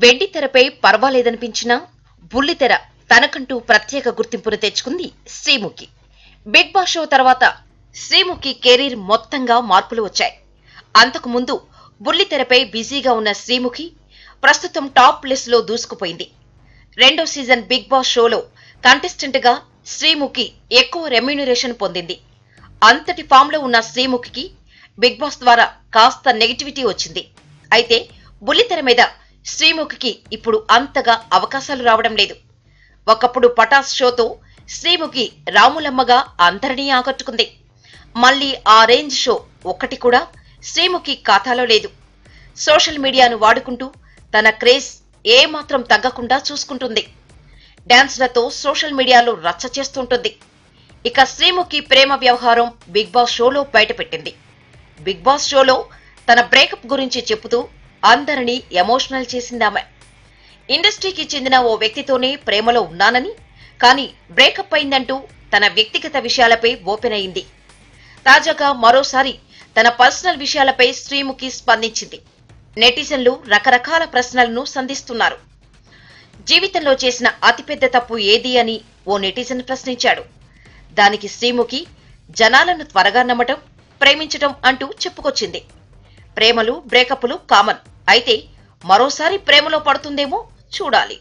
వెండితెరపై పర్వాలేదనిపించినా బుల్లితెర తనకంటూ ప్రత్యేక గుర్తింపును తెచ్చుకుంది శ్రీముఖి. బిగ్ బాస్ షో తర్వాత శ్రీముఖి కెరీర్ మొత్తంగా మార్పులు వచ్చాయి. అంతకు ముందు బుల్లితెరపై బిజీగా ఉన్న శ్రీముఖి ప్రస్తుతం టాప్ లిస్ట్ లో దూసుకుపోయింది. రెండో సీజన్ బిగ్ బాస్ షోలో కంటెస్టెంట్ గా శ్రీముఖి ఎక్కువ రెమ్యూనరేషన్ పొందింది. అంతటి ఫామ్ లో ఉన్న శ్రీముఖికి బిగ్ బాస్ ద్వారా కాస్త నెగిటివిటీ వచ్చింది. అయితే బుల్లితెర మీద శ్రీముఖికి ఇప్పుడు అంతగా అవకాశాలు రావడం లేదు. ఒకప్పుడు పటాస్ షోతో శ్రీముఖి రాములమ్మగా అందరినీ ఆకట్టుకుంది. మళ్లీ ఆ రేంజ్ షో ఒక్కటి కూడా శ్రీముఖి ఖాతాలో లేదు. సోషల్ మీడియాను వాడుకుంటూ తన క్రేజ్ ఏమాత్రం తగ్గకుండా చూసుకుంటుంది. డాన్స్లతో సోషల్ మీడియాలో రచ్చ చేస్తుంటుంది. ఇక శ్రీముఖి ప్రేమ వ్యవహారం బిగ్ బాస్ షోలో బయటపెట్టింది. బిగ్ బాస్ షోలో తన బ్రేకప్ గురించి చెబుతూ అందరినీ ఎమోషనల్ చేసిందామె. ఇండస్ట్రీకి చెందిన ఓ వ్యక్తితోనే ప్రేమలో ఉన్నానని, కానీ బ్రేకప్ అయిందంటూ తన వ్యక్తిగత విషయాలపై ఓపెన్ అయింది. తాజాగా మరోసారి తన పర్సనల్ విషయాలపై శ్రీముఖి స్పందించింది. నెటిజన్లు రకరకాల ప్రశ్నలను సంధిస్తున్నారు. జీవితంలో చేసిన అతిపెద్ద తప్పు ఏది అని ఓ నెటిజన్ ప్రశ్నించాడు. దానికి శ్రీముఖి జనాలను త్వరగా నమ్మటం, ప్రేమించటం అంటూ చెప్పుకొచ్చింది. ప్రేమలు బ్రేకప్లు కామన్, అయితే మరోసారి ప్రేమలో పడుతుందేమో చూడాలి.